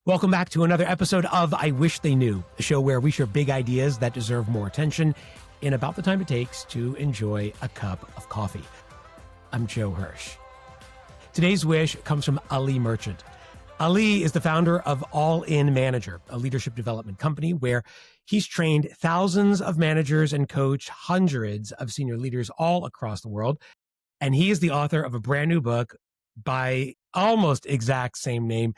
Welcome back to another episode of I Wish They Knew, the show where we share big ideas that deserve more attention in about the time it takes to enjoy a cup of coffee. I'm Joe Hirsch. Today's wish comes from Ali Merchant. Ali is the founder of All In Manager, a leadership development company where he's trained thousands of managers and coached hundreds of senior leaders all across the world. And he is the author of a brand new book by almost exact same name,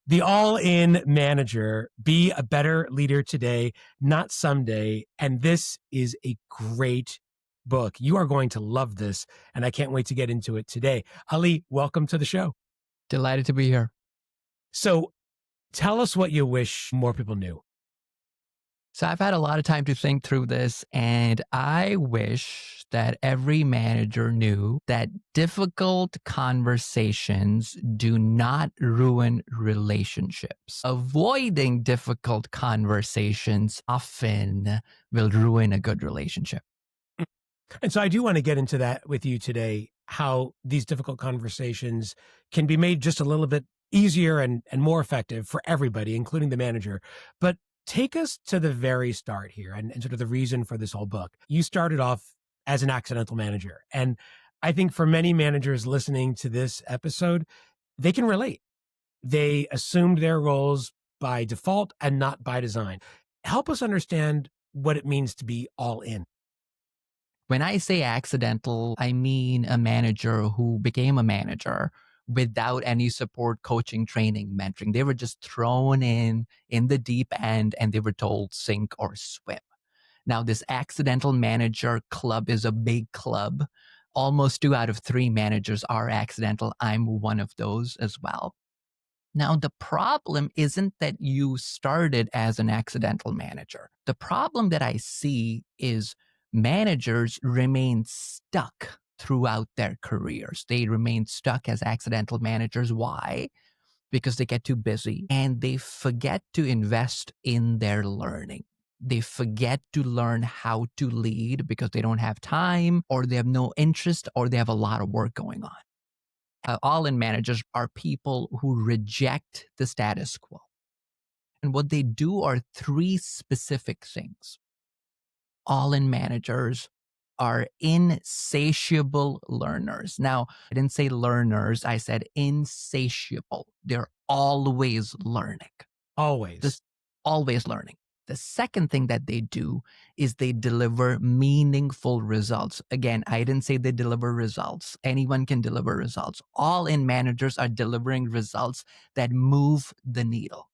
The All-In Manager, Be a Better Leader Today, Not Someday. And this is a great book. You are going to love this, and I can't wait to get into it today. Ali, welcome to the show. Delighted to be here. So tell us what you wish more people knew. So I've had a lot of time to think through this, and I wish that every manager knew that difficult conversations do not ruin relationships. Avoiding difficult conversations often will ruin a good relationship. And so I do want to get into that with you today, how these difficult conversations can be made just a little bit easier and more effective for everybody, including the manager. But take us to the very start here and sort of the reason for this whole book. You started off as an accidental manager. And I think for many managers listening to this episode, they can relate. They assumed their roles by default and not by design. Help us understand what it means to be all in. When I say accidental, I mean a manager who became a manager without any support, coaching, training, mentoring. They were just thrown in the deep end and they were told sink or swim. Now, this accidental manager club is a big club. Almost 2 out of 3 managers are accidental. I'm one of those as well. Now, the problem isn't that you started as an accidental manager. The problem that I see is managers remain stuck throughout their careers. They remain stuck as accidental managers. Why? Because they get too busy and they forget to invest in their learning. They forget to learn how to lead because they don't have time or they have no interest or they have a lot of work going on. All-in managers are people who reject the status quo. And what they do are 3 specific things. All-in managers are insatiable learners. Now, I didn't say learners, I said insatiable. They're always learning. Always. Always learning. The second thing that they do is they deliver meaningful results. Again, I didn't say they deliver results. Anyone can deliver results. All-in managers are delivering results that move the needle.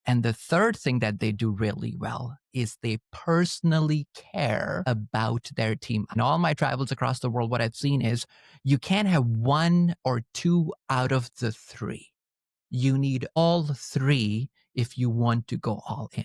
And the third thing that they do really well is they personally care about their team. In all my travels across the world, what I've seen is you can't have 1 or 2 out of the 3. You need all 3 if you want to go all in.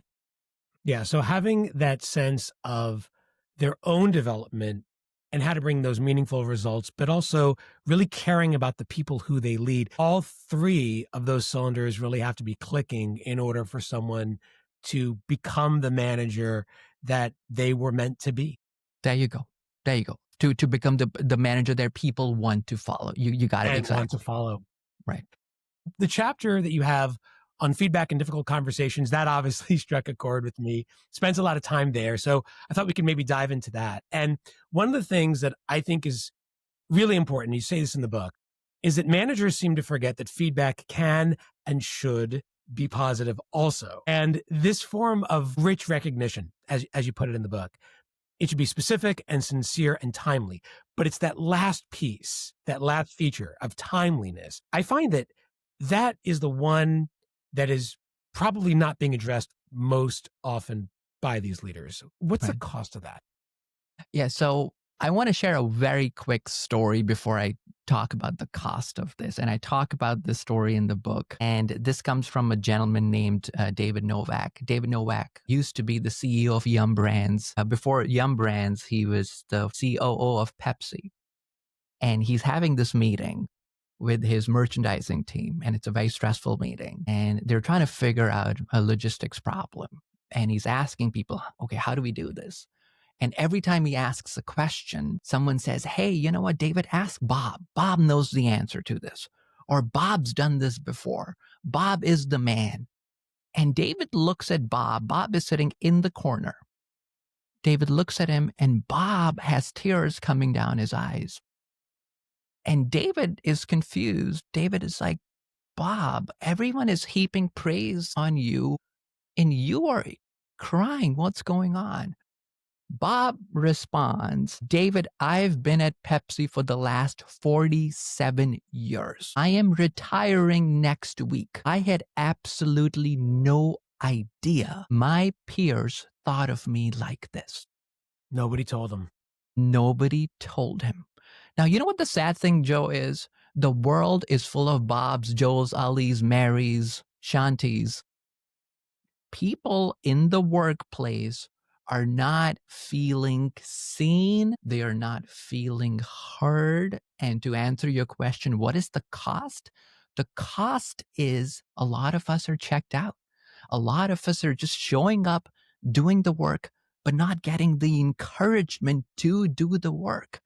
Yeah. So having that sense of their own development and how to bring those meaningful results, but also really caring about the people who they lead. All 3 of those cylinders really have to be clicking in order for someone to become the manager that they were meant to be. There you go. To become the manager their people want to follow. You got it. And exactly. want to follow. Right. The chapter that you have on feedback and difficult conversations, that obviously struck a chord with me. Spends a lot of time there. So I thought we could maybe dive into that. And one of the things that I think is really important, you say this in the book, is that managers seem to forget that feedback can and should be positive also. And this form of rich recognition, as you put it in the book, it should be specific and sincere and timely. But it's that last piece, that last feature of timeliness. I find that is the one that is probably not being addressed most often by these leaders. What's the cost of that? Yeah, so I want to share a very quick story before I talk about the cost of this. And I talk about this story in the book. And this comes from a gentleman named David Novak. David Novak used to be the CEO of Yum Brands. Before Yum Brands, he was the COO of Pepsi. And he's having this meeting with his merchandising team. And it's a very stressful meeting. And they're trying to figure out a logistics problem. And he's asking people, okay, how do we do this? And every time he asks a question, someone says, hey, you know what, David, ask Bob. Bob knows the answer to this. Or Bob's done this before. Bob is the man. And David looks at Bob. Bob is sitting in the corner. David looks at him, and Bob has tears coming down his eyes. And David is confused. David is like, Bob, everyone is heaping praise on you, and you are crying. What's going on? Bob responds, David, I've been at Pepsi for the last 47 years. I am retiring next week. I had absolutely no idea my peers thought of me like this. Nobody told him. Nobody told him. Now, you know what the sad thing, Joe, is? The world is full of Bobs, Joes, Alis, Marys, Shantis. People in the workplace are not feeling seen. They are not feeling heard. And to answer your question, what is the cost? The cost is a lot of us are checked out. A lot of us are just showing up, doing the work, but not getting the encouragement to do the work.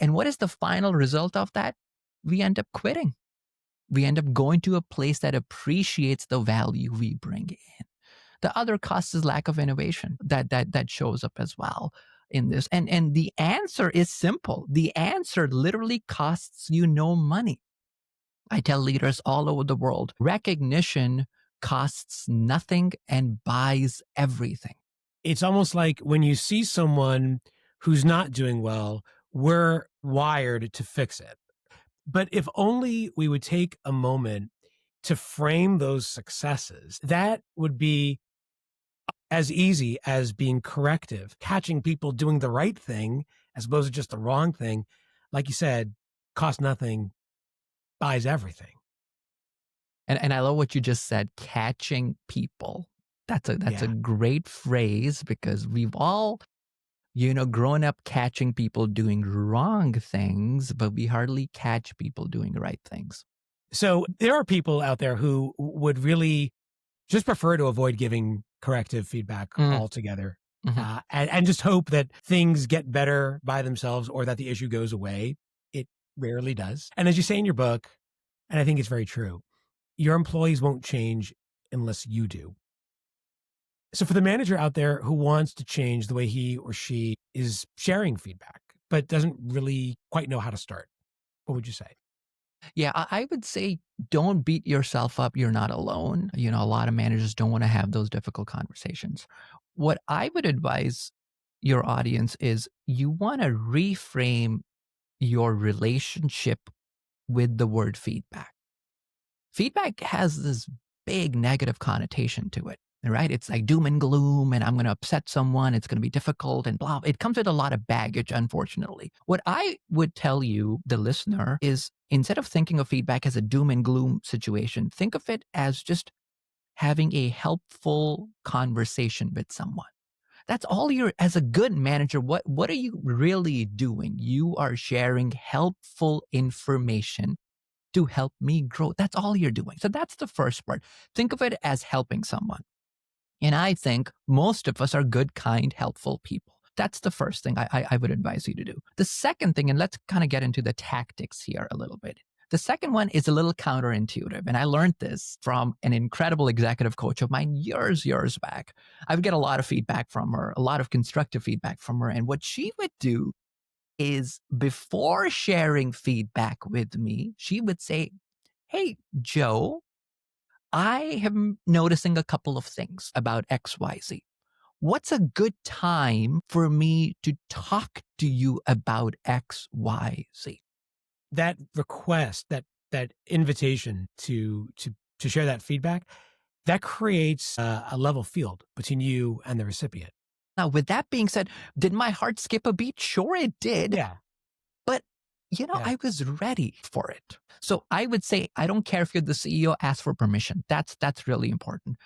And what is the final result of that? We end up quitting. We end up going to a place that appreciates the value we bring in. The other cost is lack of innovation that shows up as well in this. And the answer is simple. The answer literally costs you no money. I tell leaders all over the world, recognition costs nothing and buys everything. It's almost like when you see someone who's not doing well, we're wired to fix it. But if only we would take a moment to frame those successes, that would be as easy as being corrective, catching people doing the right thing as opposed to just the wrong thing. Like you said, costs nothing, buys everything. And I love what you just said, catching people. That's a great phrase, because we've all, grown up catching people doing wrong things, but we hardly catch people doing right things. So there are people out there who would really just prefer to avoid giving corrective feedback altogether, and just hope that things get better by themselves or that the issue goes away. It rarely does. And as you say in your book, and I think it's very true, your employees won't change unless you do. So for the manager out there who wants to change the way he or she is sharing feedback, but doesn't really quite know how to start, what would you say? Yeah, I would say don't beat yourself up. You're not alone. A lot of managers don't want to have those difficult conversations. What I would advise your audience is you want to reframe your relationship with the word feedback. Feedback has this big negative connotation to it, right? It's like doom and gloom, and I'm going to upset someone. It's going to be difficult and blah. It comes with a lot of baggage, unfortunately. What I would tell you, the listener, is instead of thinking of feedback as a doom and gloom situation, think of it as just having a helpful conversation with someone. That's all as a good manager, what are you really doing? You are sharing helpful information to help me grow. That's all you're doing. So that's the first part. Think of it as helping someone. And I think most of us are good, kind, helpful people. That's the first thing I would advise you to do. The second thing, and let's kind of get into the tactics here a little bit. The second one is a little counterintuitive. And I learned this from an incredible executive coach of mine years back. I would get a lot of feedback from her, a lot of constructive feedback from her. And what she would do is before sharing feedback with me, she would say, hey, Joe, I am noticing a couple of things about XYZ. What's a good time for me to talk to you about XYZ? That request, that invitation to share that feedback, that creates a level field between you and the recipient. Now, with that being said, did my heart skip a beat? Sure, it did. Yeah. But, I was ready for it. So I would say, I don't care if you're the CEO, ask for permission. That's really important.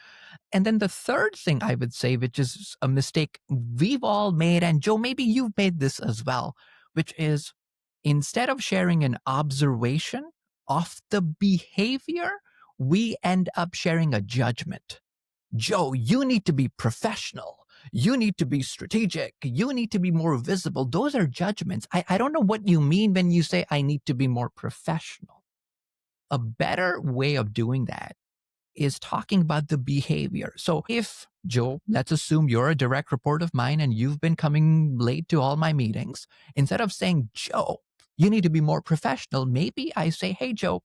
And then the third thing I would say, which is a mistake we've all made, and Joe, maybe you've made this as well, which is instead of sharing an observation of the behavior, we end up sharing a judgment. Joe, you need to be professional. You need to be strategic. You need to be more visible. Those are judgments. I don't know what you mean when you say I need to be more professional. A better way of doing that is talking about the behavior. So if Joe, let's assume you're a direct report of mine and you've been coming late to all my meetings, instead of saying, Joe, you need to be more professional, maybe I say, hey, Joe,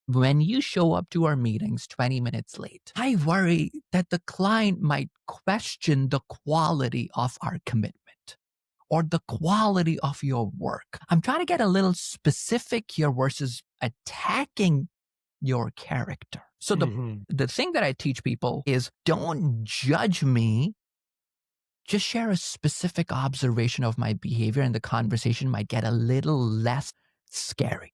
when you show up to our meetings 20 minutes late, I worry that the client might question the quality of our commitment or the quality of your work. I'm trying to get a little specific here versus attacking your character. So Mhm. the thing that I teach people is don't judge me. Just share a specific observation of my behavior and the conversation might get a little less scary.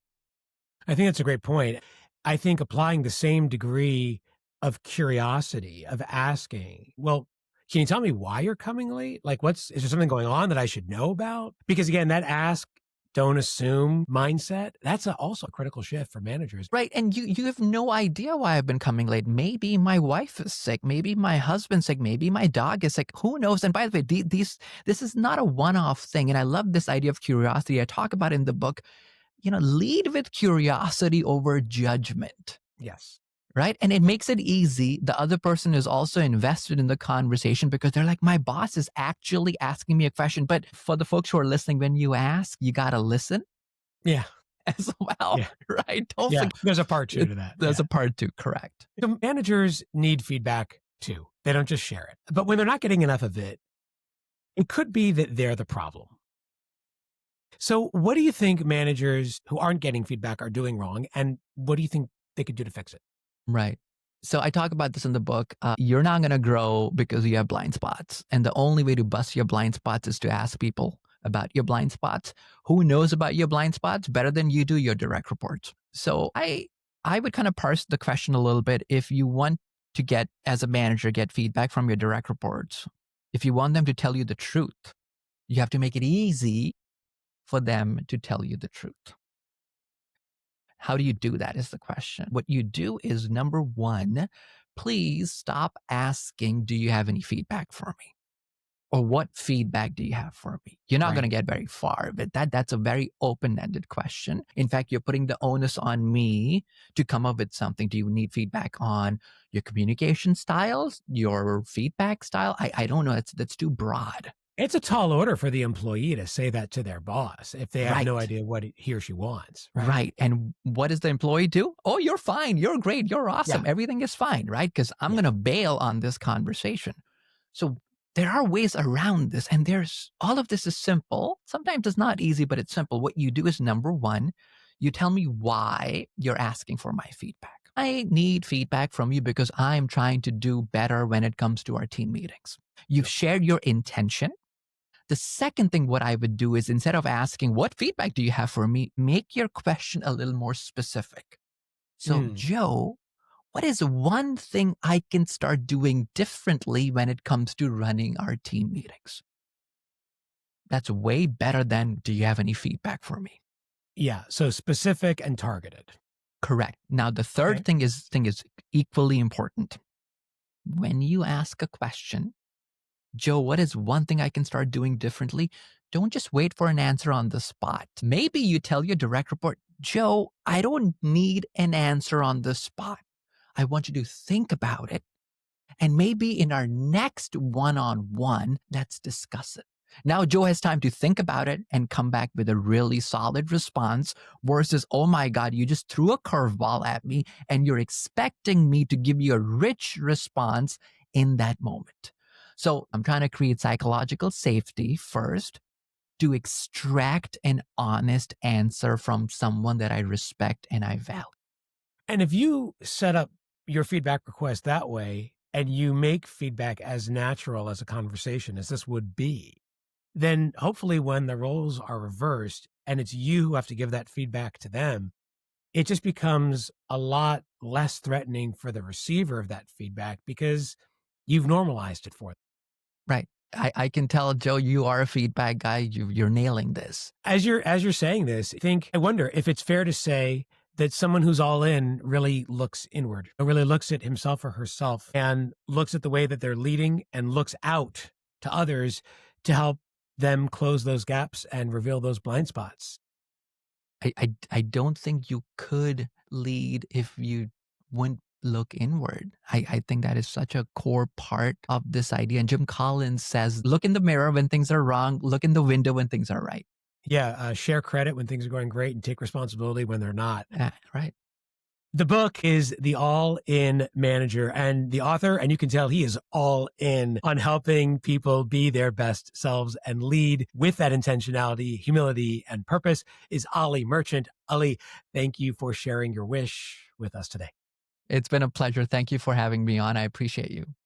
I think that's a great point. I think applying the same degree of curiosity, of asking, well, can you tell me why you're coming late? Like, is there something going on that I should know about? Because again, that ask, don't assume mindset, that's also a critical shift for managers. Right. And you have no idea why I've been coming late. Maybe my wife is sick. Maybe my husband's sick. Maybe my dog is sick. Who knows? And by the way, this is not a one-off thing. And I love this idea of curiosity. I talk about it in the book, lead with curiosity over judgment. Yes. Right. And it makes it easy. The other person is also invested in the conversation because they're like, my boss is actually asking me a question. But for the folks who are listening, when you ask, you got to listen Yeah. as well. Yeah. Right. Don't Yeah. forget. There's a part two to that. There's Yeah. a part two. Correct. So managers need feedback too. They don't just share it. But when they're not getting enough of it, it could be that they're the problem. So what do you think managers who aren't getting feedback are doing wrong? And what do you think they could do to fix it? Right. So I talk about this in the book. You're not going to grow because you have blind spots. And the only way to bust your blind spots is to ask people about your blind spots. Who knows about your blind spots better than you do your direct reports? So I would kind of parse the question a little bit. If you want to get, as a manager, get feedback from your direct reports, if you want them to tell you the truth, you have to make it easy for them to tell you the truth. How do you do that is the question. What you do is, number one, please stop asking, do you have any feedback for me? Or what feedback do you have for me? You're not Right. going to get very far with that. That's a very open-ended question. In fact, you're putting the onus on me to come up with something. Do you need feedback on your communication styles, your feedback style? I don't know. That's too broad. It's a tall order for the employee to say that to their boss if they have no Right. idea what he or she wants. Right. And what does the employee do? Oh, you're fine. You're great. You're awesome. Yeah. Everything is fine, right? Because I'm Yeah. going to bail on this conversation. So there are ways around this. And all of this is simple. Sometimes it's not easy, but it's simple. What you do is, number one, you tell me why you're asking for my feedback. I need feedback from you because I'm trying to do better when it comes to our team meetings. You've shared your intention. The second thing, what I would do is, instead of asking, what feedback do you have for me? Make your question a little more specific. So, Joe, what is one thing I can start doing differently when it comes to running our team meetings? That's way better than, do you have any feedback for me? Yeah. So specific and targeted. Correct. Now, the third Okay. thing is equally important. When you ask a question, Joe, what is one thing I can start doing differently? Don't just wait for an answer on the spot. Maybe you tell your direct report, Joe, I don't need an answer on the spot. I want you to think about it. And maybe in our next one-on-one, let's discuss it. Now Joe has time to think about it and come back with a really solid response versus, oh my God, you just threw a curveball at me and you're expecting me to give you a rich response in that moment. So I'm trying to create psychological safety first to extract an honest answer from someone that I respect and I value. And if you set up your feedback request that way and you make feedback as natural as a conversation as this would be, then hopefully when the roles are reversed and it's you who have to give that feedback to them, it just becomes a lot less threatening for the receiver of that feedback because you've normalized it for them. Right. I can tell, Joe, you are a feedback guy. You're nailing this. As you're saying this, I wonder if it's fair to say that someone who's all in really looks inward, really looks at himself or herself and looks at the way that they're leading and looks out to others to help them close those gaps and reveal those blind spots. I don't think you could lead if you wouldn't look inward. I think that is such a core part of this idea. And Jim Collins says, look in the mirror when things are wrong, look in the window when things are right. Yeah, share credit when things are going great and take responsibility when they're not. Right. The book is The All In Manager, and the author, and you can tell he is all in on helping people be their best selves and lead with that intentionality, humility, and purpose, is Ali Merchant. Ali, thank you for sharing your wish with us today. It's been a pleasure. Thank you for having me on. I appreciate you.